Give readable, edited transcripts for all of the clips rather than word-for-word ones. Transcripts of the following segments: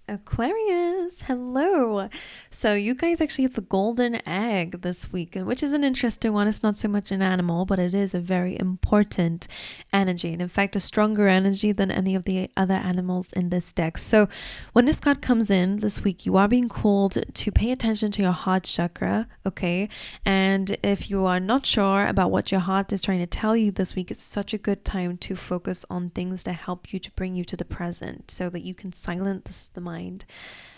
Aquarius, hello. So you guys actually have the golden egg this week, which is an interesting one. It's not so much an animal, but it is a very important energy, and in fact a stronger energy than any of the other animals in this deck. So when this card comes in this week, you are being called to pay attention to your heart chakra, okay? And if you are not sure about what your heart is trying to tell you this week, it's such a good time to focus on things that help you to bring you to the present so that you can silence the mind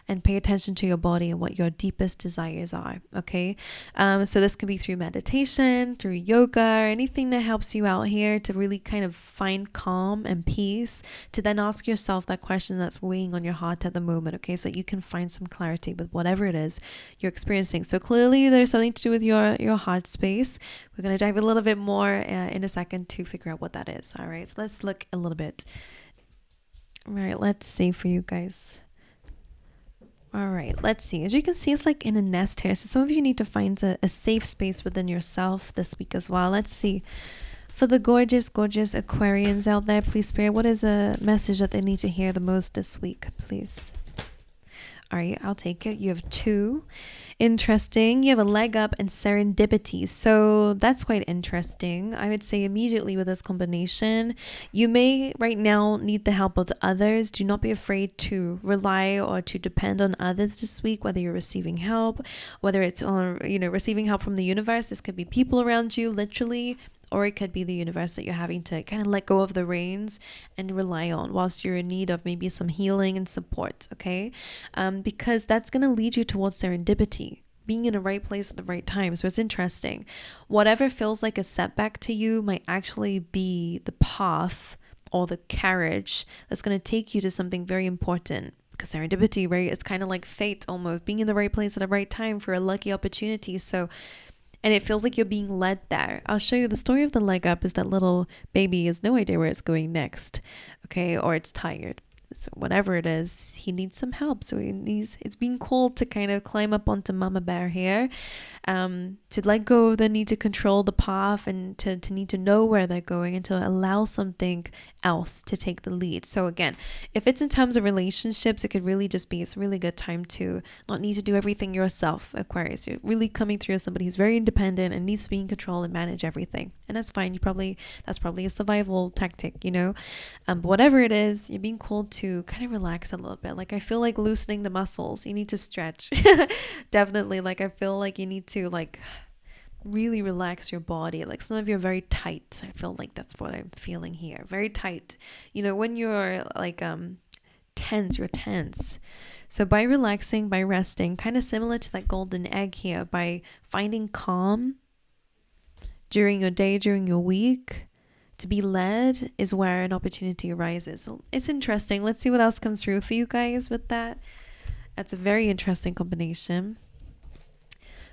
and pay attention to your body and what your deepest desires are. Okay, so this can be through meditation, through yoga, or anything that helps you out here to really kind of find calm and peace, to then ask yourself that question that's weighing on your heart at the moment. Okay, so you can find some clarity with whatever it is you're experiencing. So clearly there's something to do with your heart space. We're going to dive a little bit more in a second to figure out what that is. All right, so let's look a little bit. All right, let's see for you guys. All right, let's see. As you can see, it's like in a nest here. So some of you need to find a safe space within yourself this week as well. Let's see. For the gorgeous, gorgeous Aquarians out there, please, Spirit, what is a message that they need to hear the most this week, please? All right, I'll take it. You have 2. Interesting. You have a leg up and serendipity. So that's quite interesting. I would say immediately with this combination, you may right now need the help of others. Do not be afraid to rely or to depend on others this week, whether you're receiving help, whether it's on, receiving help from the universe. This could be people around you, literally, or it could be the universe that you're having to kind of let go of the reins and rely on whilst you're in need of maybe some healing and support, okay? Because that's going to lead you towards serendipity, being in the right place at the right time. So it's interesting. Whatever feels like a setback to you might actually be the path or the carriage that's going to take you to something very important. Because serendipity, right? It's kind of like fate almost, being in the right place at the right time for a lucky opportunity. And it feels like you're being led there. I'll show you the story of the leg up is that little baby has no idea where it's going next, okay? Or it's tired. So whatever it is, he needs some help. So it's being called to kind of climb up onto Mama Bear here, to let go of the need to control the path and to need to know where they're going and to allow something else to take the lead. So again, if it's in terms of relationships, it could really just be, it's a really good time to not need to do everything yourself, Aquarius. You're really coming through as somebody who's very independent and needs to be in control and manage everything. And that's fine. That's probably a survival tactic, but whatever it is, you're being called to kind of relax a little bit. Like I feel like loosening the muscles. You need to stretch. Definitely. Like I feel like you need to really relax your body. Like some of you are very tight. I feel like that's what I'm feeling here. Very tight. When you're tense, you're tense. So by relaxing, by resting, kind of similar to that golden egg here, by finding calm during your day, during your week, to be led is where an opportunity arises. So it's interesting. Let's see what else comes through for you guys with that. That's a very interesting combination.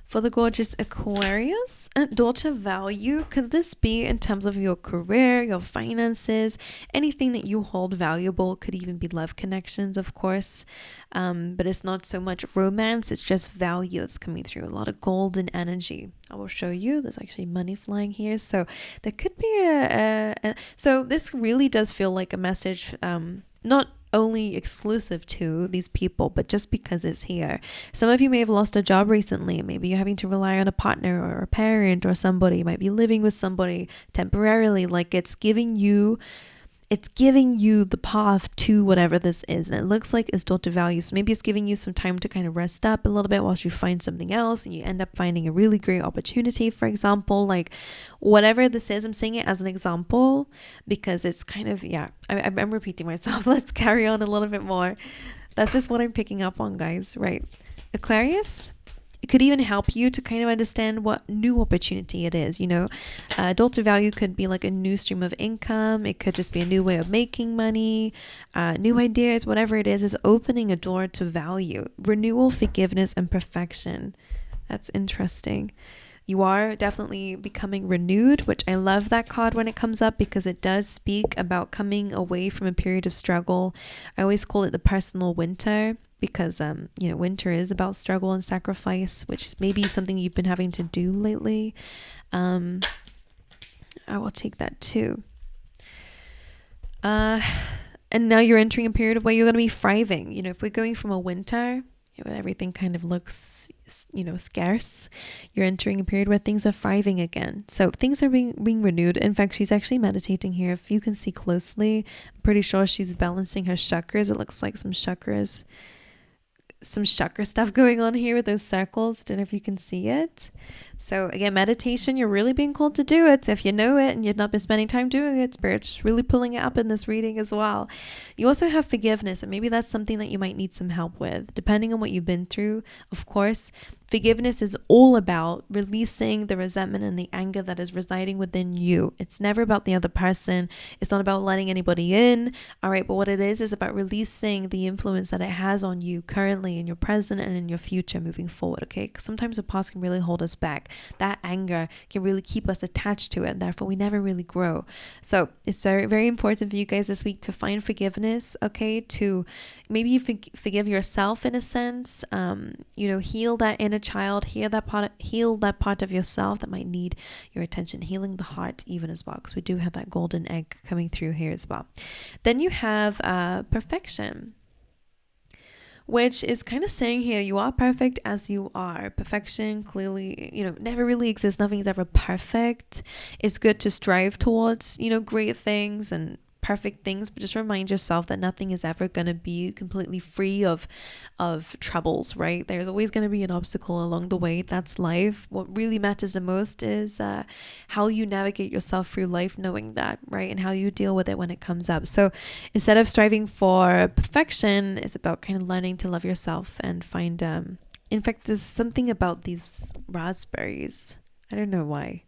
For the gorgeous Aquarius, daughter value, could this be in terms of your career, your finances, anything that you hold valuable? Could even be love connections, of course, but it's not so much romance, it's just value that's coming through. A lot of golden energy. I will show you. There's actually money flying here. So there could be so this really does feel like a message, not only exclusive to these people, but just because it's here. Some of you may have lost a job recently. Maybe you're having to rely on a partner or a parent or somebody. You might be living with somebody temporarily. Like it's giving you the path to whatever this is. And it looks like it's daughter value. So maybe it's giving you some time to kind of rest up a little bit whilst you find something else and you end up finding a really great opportunity, for example. Like whatever this is, I'm saying it as an example because it's kind of, I'm repeating myself. Let's carry on a little bit more. That's just what I'm picking up on, guys, right? Aquarius, it could even help you to kind of understand what new opportunity it is. Daughter value could be like a new stream of income. It could just be a new way of making money, new ideas, whatever it is opening a door to value, renewal, forgiveness, and perfection. That's interesting. You are definitely becoming renewed, which I love that card when it comes up because it does speak about coming away from a period of struggle. I always call it the personal winter. Because, winter is about struggle and sacrifice, which may be something you've been having to do lately. I will take that too. And now you're entering a period where you're going to be thriving. You know, if we're going from a winter, where everything kind of looks, scarce, you're entering a period where things are thriving again. So things are being renewed. In fact, she's actually meditating here. If you can see closely, I'm pretty sure she's balancing her chakras. It looks like some chakra stuff going on here with those circles. Don't know if you can see it. So again, meditation, you're really being called to do it. If you know it and you've not been spending time doing it, Spirit's really pulling it up in this reading as well. You also have forgiveness, and maybe that's something that you might need some help with, depending on what you've been through. Of course, forgiveness is all about releasing the resentment and the anger that is residing within you. It's never about the other person. It's not about letting anybody in. All right. But what it is about releasing the influence that it has on you currently in your present and in your future moving forward. Okay. Because sometimes the past can really hold us back. That anger can really keep us attached to it, and therefore we never really grow. So it's very, very important for you guys this week to find forgiveness, okay? To maybe forgive yourself in a sense, heal that inner child, heal that part of yourself that might need your attention, healing the heart even as well, because we do have that golden egg coming through here as well. Then you have perfection, which is kind of saying here, you are perfect as you are. Perfection clearly, never really exists. Nothing is ever perfect. It's good to strive towards, great things and perfect things, but just remind yourself that nothing is ever going to be completely free of troubles, right? There's always going to be an obstacle along the way. That's life. What really matters the most is how you navigate yourself through life, knowing that, right? And how you deal with it when it comes up. So instead of striving for perfection, it's about kind of learning to love yourself and find, in fact, there's something about these raspberries. I don't know why.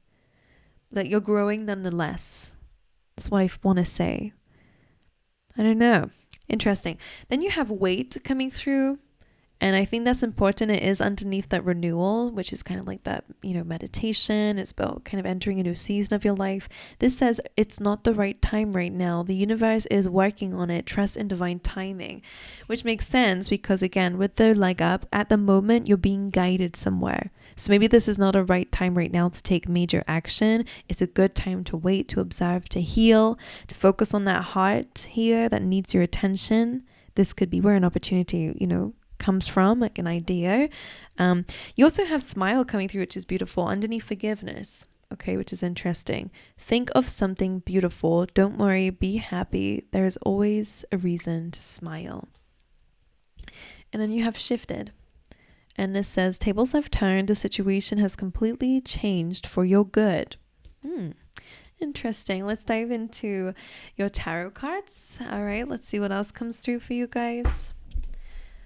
That you're growing nonetheless. That's what I want to say. I don't know. Interesting. Then you have weight coming through. And I think that's important. It is underneath that renewal, which is kind of like that, meditation. It's about kind of entering a new season of your life. This says it's not the right time right now. The universe is working on it. Trust in divine timing, which makes sense because, again, with the leg up, at the moment, you're being guided somewhere. So maybe this is not a right time right now to take major action. It's a good time to wait, to observe, to heal, to focus on that heart here that needs your attention. This could be where an opportunity, comes from, like an idea. You also have smile coming through, which is beautiful, underneath forgiveness, okay, which is interesting. Think of something beautiful. Don't worry, be happy. There is always a reason to smile. And then you have shifted. And this says, tables have turned. The situation has completely changed for your good. Interesting. Let's dive into your tarot cards. All right, let's see what else comes through for you guys.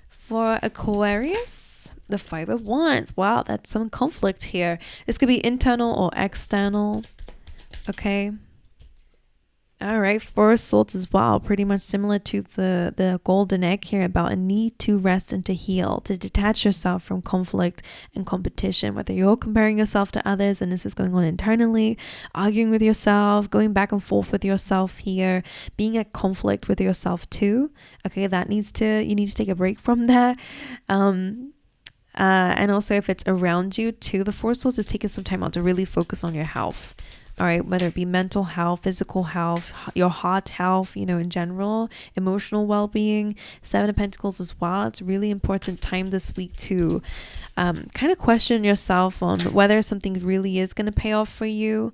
For Aquarius, the Five of Wands. Wow, that's some conflict here. This could be internal or external. Okay. All right, Four of Swords as well. Pretty much similar to the golden egg here, about a need to rest and to heal, to detach yourself from conflict and competition, whether you're comparing yourself to others and this is going on internally, arguing with yourself, going back and forth with yourself here, being at conflict with yourself too. Okay, you need to take a break from that. And also if it's around you too, the Four of Swords is taking some time out to really focus on your health. All right, whether it be mental health, physical health, your heart health, in general, emotional well-being. Seven of Pentacles as well. It's a really important time this week to kind of question yourself on whether something really is going to pay off for you.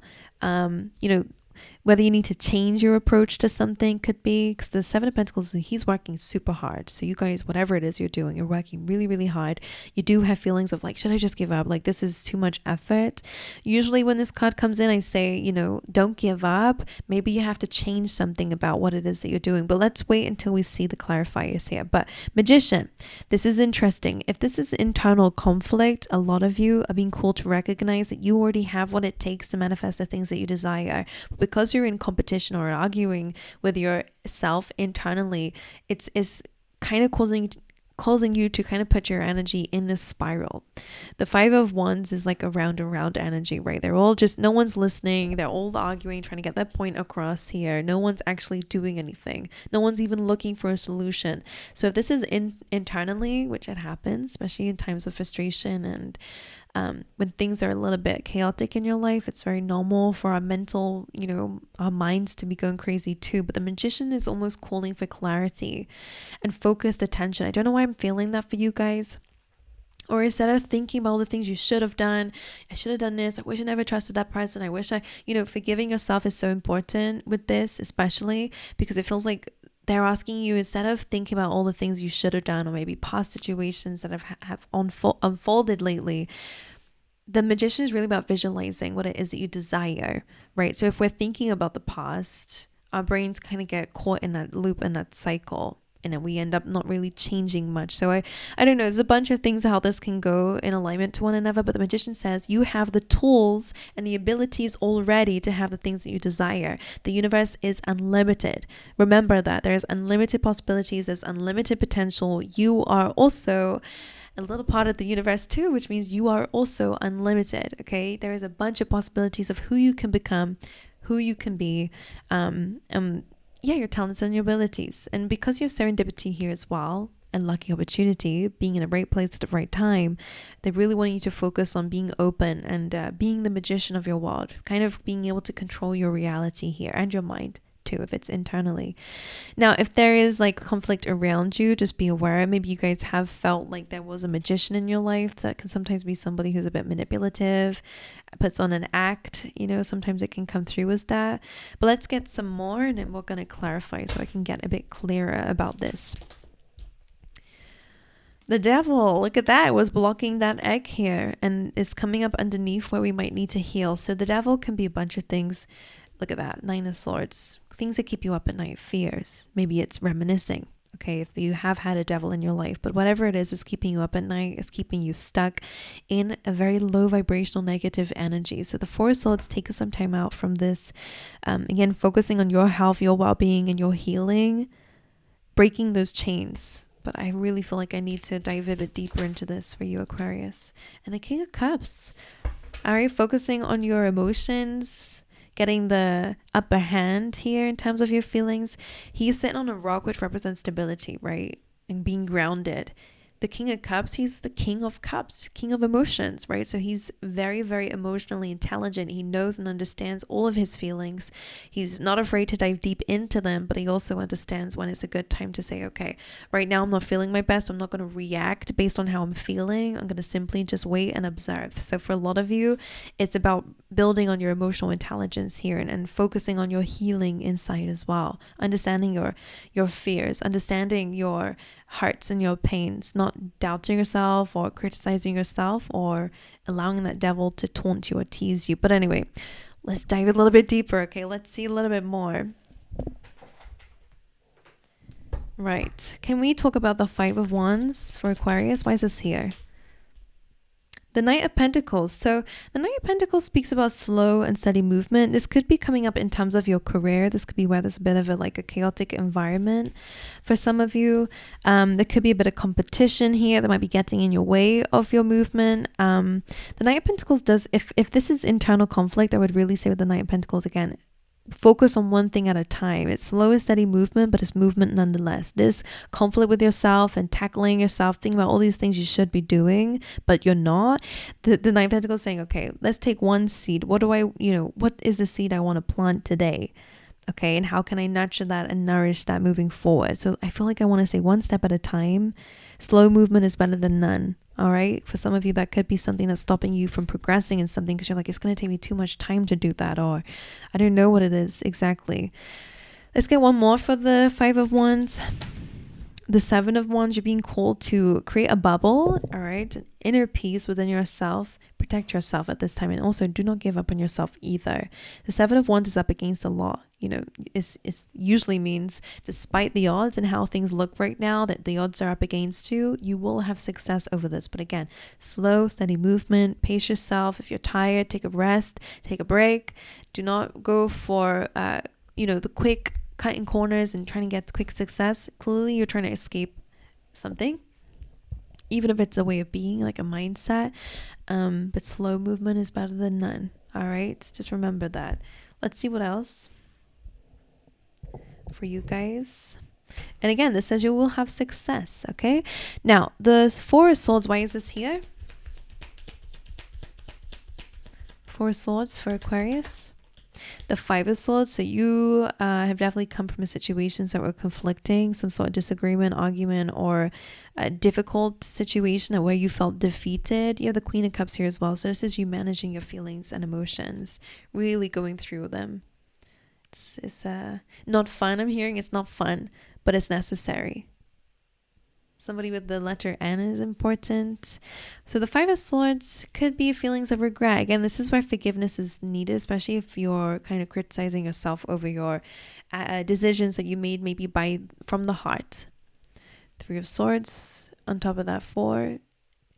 Whether you need to change your approach to something could be, because the Seven of Pentacles, he's working super hard. So you guys, whatever it is you're doing, you're working really, really hard. You do have feelings of like, should I just give up? Like, this is too much effort. Usually when this card comes in, I say, don't give up. Maybe you have to change something about what it is that you're doing. But let's wait until we see the clarifiers here. But Magician, this is interesting. If this is internal conflict, a lot of you are being called to recognize that you already have what it takes to manifest the things that you desire. Because you're in competition or arguing with yourself internally, it's kind of causing you to kind of put your energy in this spiral. The Five of Wands is like a round and round energy, right? They're all just, no one's listening. They're all arguing, trying to get that point across here. No one's actually doing anything. No one's even looking for a solution. So if this is internally, which it happens, especially in times of frustration and when things are a little bit chaotic in your life, it's very normal for our mental, our minds to be going crazy too. But the Magician is almost calling for clarity and focused attention. I don't know why I'm feeling that for you guys. Or instead of thinking about all the things you should have done, I should have done this, I wish I never trusted that person, I wish forgiving yourself is so important with this, especially because it feels like they're asking you, instead of thinking about all the things you should have done, or maybe past situations that have unfolded lately, the Magician is really about visualizing what it is that you desire, right? So if we're thinking about the past, our brains kind of get caught in that loop and that cycle, and then we end up not really changing much. So I don't know, there's a bunch of things how this can go in alignment to one another, but the Magician says you have the tools and the abilities already to have the things that you desire. The universe is unlimited. Remember that there's unlimited possibilities, there's unlimited potential. You are also a little part of the universe too, which means you are also unlimited. Okay, there is a bunch of possibilities of who you can become, who you can be, your talents and your abilities. And because you have serendipity here as well, and lucky opportunity, being in the right place at the right time, they really want you to focus on being open and being the magician of your world, kind of being able to control your reality here and your mind too, if it's internally. Now, if there is like conflict around you, just be aware. Maybe you guys have felt like there was a magician in your life. That can sometimes be somebody who's a bit manipulative, puts on an act, sometimes it can come through as that. But let's get some more, and then we're going to clarify so I can get a bit clearer about this. The Devil, look at that, it was blocking that egg here and is coming up underneath where we might need to heal. So the Devil can be a bunch of things. Look at that, 9 of Swords, things that keep you up at night, fears. Maybe it's reminiscing, okay, if you have had a devil in your life, but whatever it is keeping you up at night, is keeping you stuck in a very low vibrational negative energy. So the 4 of Swords, take some time out from this. Again, focusing on your health, your well-being, and your healing, breaking those chains. But I really feel like I need to dive a bit deeper into this for you, Aquarius. And the King of Cups, all right, focusing on your emotions, getting the upper hand here in terms of your feelings. He's sitting on a rock, which represents stability, right? And being grounded. The King of Cups, he's the King of Cups, King of emotions, right? So he's very, very emotionally intelligent. He knows and understands all of his feelings. He's not afraid to dive deep into them, but he also understands when it's a good time to say, okay, right now I'm not feeling my best. I'm not going to react based on how I'm feeling. I'm going to simply just wait and observe. So for a lot of you, it's about building on your emotional intelligence here and focusing on your healing inside as well. Understanding your fears, understanding your hurts and your pains, not doubting yourself or criticizing yourself or allowing that devil to taunt you or tease you. But anyway, let's dive a little bit deeper. Okay, let's see a little bit more. Right, can we talk about the 5 of Wands for Aquarius? Why is this here? The Knight of Pentacles. So the Knight of Pentacles speaks about slow and steady movement. This could be coming up in terms of your career. This could be where there's a bit of a chaotic environment for some of you. There could be a bit of competition here that might be getting in your way of your movement. The Knight of Pentacles does, if this is internal conflict, I would really say with the Knight of Pentacles, again, focus on one thing at a time. It's slow and steady movement, but it's movement nonetheless. This conflict with yourself and tackling yourself, thinking about all these things you should be doing, but you're not. The Knight of Pentacles saying, okay, let's take one seed. What is the seed I want to plant today? Okay, and how can I nurture that and nourish that moving forward? So I feel like I want to say one step at a time. Slow movement is better than none. All right. For some of you, that could be something that's stopping you from progressing in something because you're like, it's going to take me too much time to do that. Or I don't know what it is exactly. Let's get one more for the 5 of Wands. The 7 of Wands, you're being called to create a bubble. All right. An inner peace within yourself. Protect yourself at this time. And also do not give up on yourself either. The 7 of Wands is up against the law. It usually means despite the odds and how things look right now, that the odds are up against you, you will have success over this. But again, slow, steady movement, pace yourself. If you're tired, take a rest, take a break. Do not go for, the quick cutting corners and trying to get quick success. Clearly, you're trying to escape something, even if it's a way of being, like a mindset. But slow movement is better than none. All right, just remember that. Let's see what else for you guys. And again, this says you will have success. Okay, now the 4 of Swords, why is this here? Four of Swords for Aquarius. The Five of Swords. So you have definitely come from situations that were conflicting, some sort of disagreement, argument, or a difficult situation where you felt defeated. You have the Queen of Cups here as well. So this is you managing your feelings and emotions, really going through them. It's not fun. I'm hearing it's not fun, but it's necessary. Somebody with the letter N is important. So the Five of Swords could be feelings of regret. Again, this is where forgiveness is needed, especially if you're kind of criticizing yourself over your decisions that you made maybe from the heart. Three of Swords, on top of that four,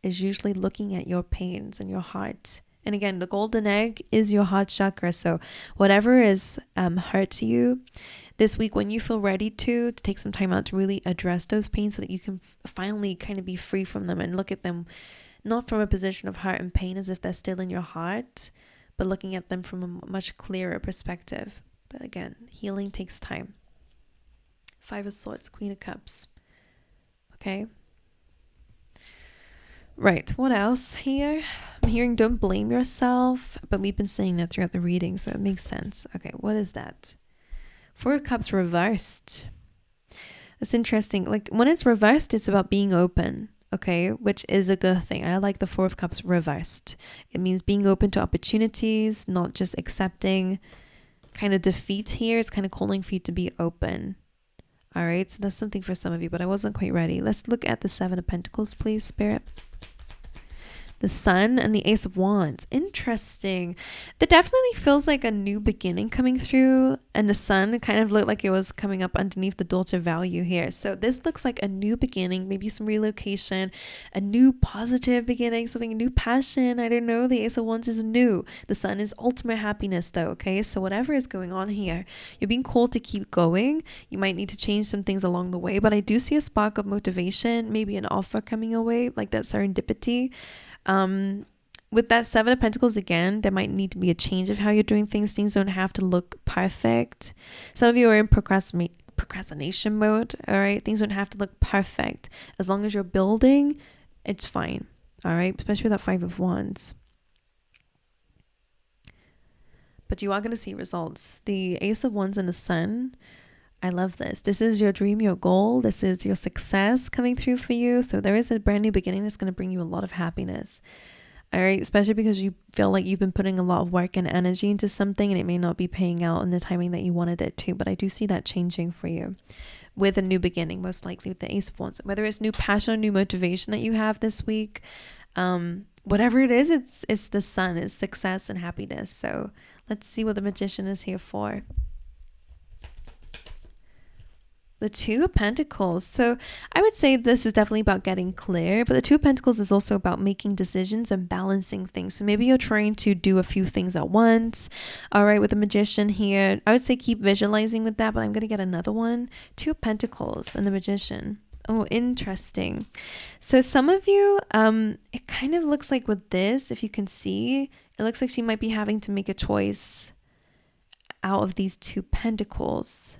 is usually looking at your pains and your heart. And again, the golden egg is your heart chakra. So whatever is hurt you, this week, when you feel ready to take some time out to really address those pains so that you can finally kind of be free from them and look at them not from a position of hurt and pain as if they're still in your heart, but looking at them from a much clearer perspective. But again, healing takes time. Five of Swords, Queen of Cups. Okay. Right, what else here? I'm hearing don't blame yourself, but we've been saying that throughout the reading, so it makes sense. Okay, what is that? Four of Cups reversed. That's interesting. Like when it's reversed, it's about being open, okay, which is a good thing. I like the Four of Cups reversed. It means being open to opportunities, not just accepting kind of defeat here. It's kind of calling for you to be open. All right, so that's something for some of you, but I wasn't quite ready. Let's look at the Seven of Pentacles, please, Spirit. The Sun and the Ace of Wands. Interesting. That definitely feels like a new beginning coming through, and the Sun kind of looked like it was coming up underneath the daughter value here. So this looks like a new beginning, maybe some relocation, a new positive beginning, something, new passion. I don't know. The Ace of Wands is new. The Sun is ultimate happiness though, okay? So whatever is going on here, you're being called to keep going. You might need to change some things along the way, but I do see a spark of motivation, maybe an offer coming your way, like that serendipity. With that Seven of Pentacles, again, there might need to be a change of how you're doing things. Things don't have to look perfect. Some of you are in procrastination mode. All right, things don't have to look perfect. As long as you're building, it's fine. All right, especially with that Five of Wands. But you are going to see results. The Ace of Wands and the Sun. I love this. This is your dream, your goal. This is your success coming through for you. So there is a brand new beginning that's going to bring you a lot of happiness. All right. Especially because you feel like you've been putting a lot of work and energy into something and it may not be paying out in the timing that you wanted it to. But I do see that changing for you with a new beginning, most likely with the Ace of Wands. Whether it's new passion or new motivation that you have this week, whatever it is, it's the Sun, it's success and happiness. So let's see what the Magician is here for. The Two of Pentacles. So I would say this is definitely about getting clear, but the Two of Pentacles is also about making decisions and balancing things. So maybe you're trying to do a few things at once. All right, with the Magician here, I would say keep visualizing with that, but I'm going to get another one. Two of Pentacles and the Magician. Oh, interesting. So some of you, it kind of looks like with this, if you can see, it looks like she might be having to make a choice out of these Two Pentacles.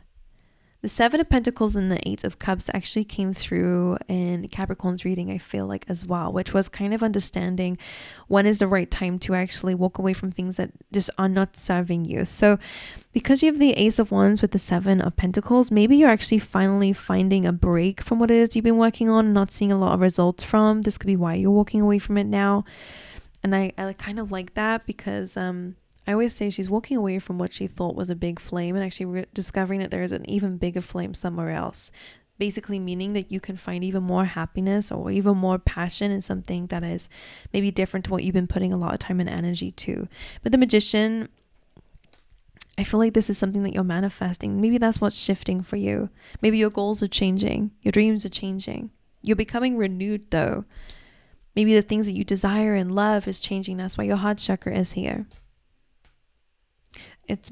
The Seven of Pentacles and the Eight of Cups actually came through in Capricorn's reading, I feel like, as well, which was kind of understanding when is the right time to actually walk away from things that just are not serving you. So because you have the Ace of Wands with the Seven of Pentacles, maybe you're actually finally finding a break from what it is you've been working on and not seeing a lot of results from. This could be why you're walking away from it now. And I kind of like that because I always say she's walking away from what she thought was a big flame and actually discovering that there is an even bigger flame somewhere else. Basically meaning that you can find even more happiness or even more passion in something that is maybe different to what you've been putting a lot of time and energy to. But the Magician, I feel like this is something that you're manifesting. Maybe that's what's shifting for you. Maybe your goals are changing. Your dreams are changing. You're becoming renewed though. Maybe the things that you desire and love is changing. That's why your heart chakra is here.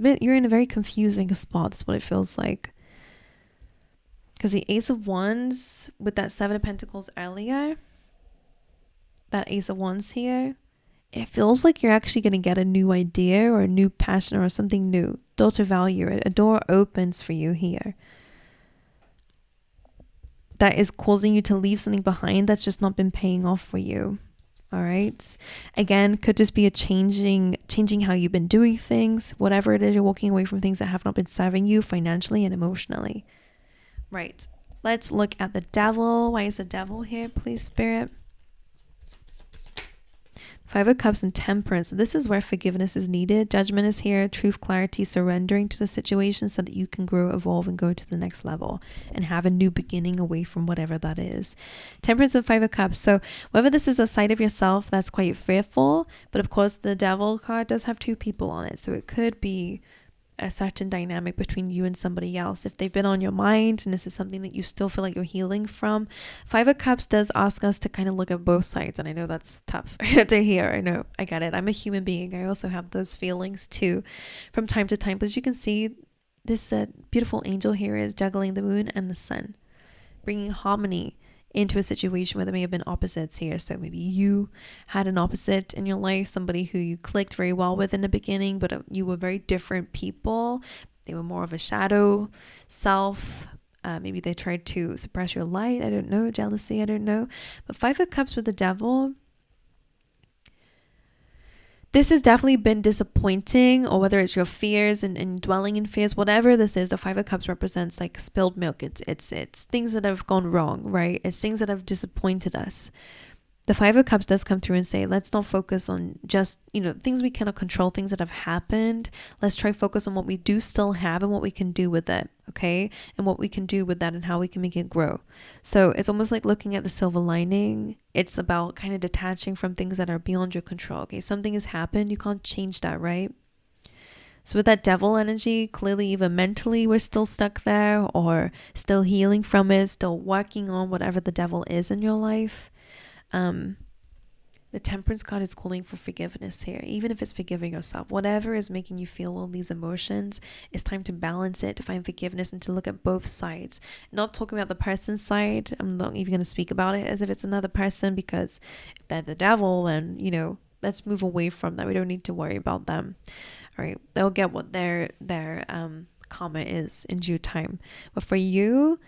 You're in a very confusing spot. That's what it feels like. Because the Ace of Wands with that Seven of Pentacles earlier, that Ace of Wands here, it feels like you're actually going to get a new idea or a new passion or something new. Daughter value, a door opens for you here. That is causing you to leave something behind that's just not been paying off for you. All right. Again, could just be a changing how you've been doing things, whatever it is, you're walking away from things that have not been serving you financially and emotionally. Right. Let's look at the devil. Why is the devil here, please, Spirit? Five of Cups and Temperance. This is where forgiveness is needed. Judgment is here. Truth, clarity, surrendering to the situation so that you can grow, evolve, and go to the next level and have a new beginning away from whatever that is. Temperance and Five of Cups. So whether this is a side of yourself that's quite fearful, but of course the devil card does have two people on it. So it could be a certain dynamic between you and somebody else. If they've been on your mind and this is something that you still feel like you're healing from, Five of Cups does ask us to kind of look at both sides. And I know that's tough to hear. I know, I get it. I'm a human being. I also have those feelings too from time to time. But as you can see, this beautiful angel here is juggling the moon and the sun, bringing harmony into a situation where there may have been opposites here. So maybe you had an opposite in your life, somebody who you clicked very well with in the beginning, but you were very different people. They were more of a shadow self. Maybe they tried to suppress your light. I don't know. Jealousy. I don't know. But Five of Cups with the devil, this has definitely been disappointing, or whether it's your fears and dwelling in fears, whatever this is, the Five of Cups represents like spilled milk. It's things that have gone wrong, right? It's things that have disappointed us. The Five of Cups does come through and say, let's not focus on just, things we cannot control, things that have happened. Let's try focus on what we do still have and what we can do with it, okay? And what we can do with that and how we can make it grow. So it's almost like looking at the silver lining. It's about kind of detaching from things that are beyond your control, okay? Something has happened. You can't change that, right? So with that devil energy, clearly even mentally we're still stuck there, or still healing from it, still working on whatever the devil is in your life. The Temperance card is calling for forgiveness here, even if it's forgiving yourself. Whatever is making you feel all these emotions, it's time to balance it, to find forgiveness, and to look at both sides. Not talking about the person's side. I'm not even going to speak about it as if it's another person, because if they're the devil, then, let's move away from that. We don't need to worry about them. All right. They'll get what their karma is in due time. But for you,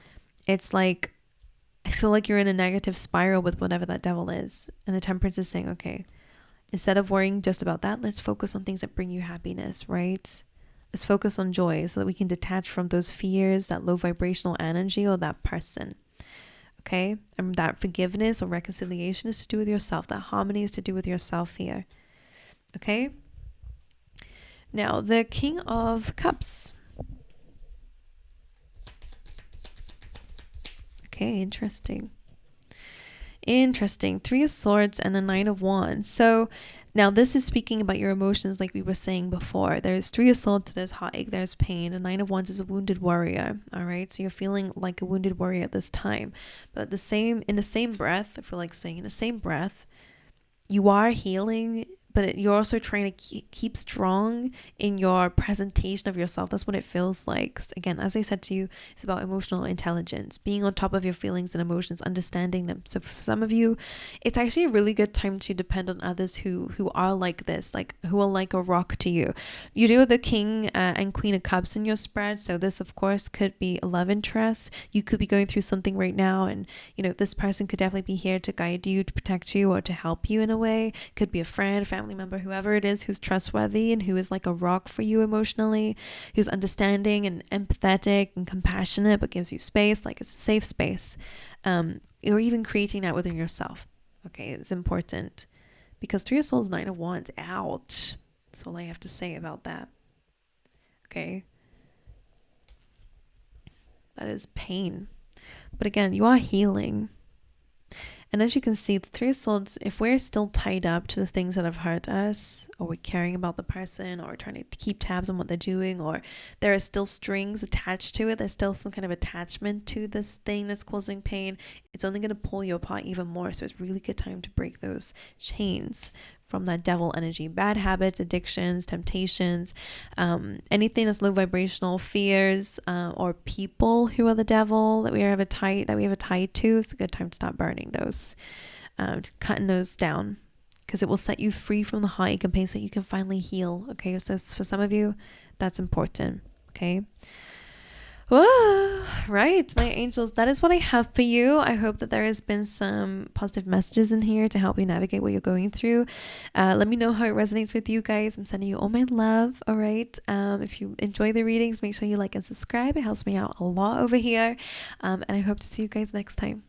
it's like, I feel like you're in a negative spiral with whatever that devil is. And the Temperance is saying, okay, instead of worrying just about that, let's focus on things that bring you happiness, right? Let's focus on joy so that we can detach from those fears, that low vibrational energy, or that person. Okay? And that forgiveness or reconciliation is to do with yourself. That harmony is to do with yourself here. Okay? Now, the King of Cups. Okay, interesting. Three of Swords and the Nine of Wands. So now this is speaking about your emotions, like we were saying before. There's Three of Swords, there's heartache, there's pain. And Nine of Wands is a wounded warrior. All right, so you're feeling like a wounded warrior at this time. But in the same breath, I feel like saying in the same breath, you are healing, but you're also trying to keep strong in your presentation of yourself. That's what it feels like. Again, as I said to you, it's about emotional intelligence, being on top of your feelings and emotions, understanding them. So for some of you, it's actually a really good time to depend on others who are like this, like who are like a rock to you. You do have the King and Queen of Cups in your spread. So this, of course, could be a love interest. You could be going through something right now, and this person could definitely be here to guide you, to protect you, or to help you in a way. Could be a friend, family member, whoever it is who's trustworthy and who is like a rock for you emotionally, who's understanding and empathetic and compassionate, but gives you space, like it's a safe space, or even creating that within yourself. Okay, it's important, because Three of Swords, Nine of Wands, ouch. That's all I have to say about that. Okay, that is pain, but again, you are healing. And as you can see, the Three of Swords, if we're still tied up to the things that have hurt us, or we're caring about the person, or trying to keep tabs on what they're doing, or there are still strings attached to it, there's still some kind of attachment to this thing that's causing pain, it's only going to pull you apart even more. So it's really good time to break those chains from that devil energy. Bad habits, addictions, temptations, anything that's low vibrational, fears, or people who are the devil that we have a tie to. It's a good time to stop burning those, cutting those down, because it will set you free from the heartache and pain so you can finally heal. Okay, so for some of you, that's important. Okay. Whoa, right, my angels, that is what I have for you. I hope that there has been some positive messages in here to help you navigate what you're going through. Let me know how it resonates with you guys. I'm sending you all my love. All right. If you enjoy the readings, make sure you like and subscribe. It helps me out a lot over here. And I hope to see you guys next time.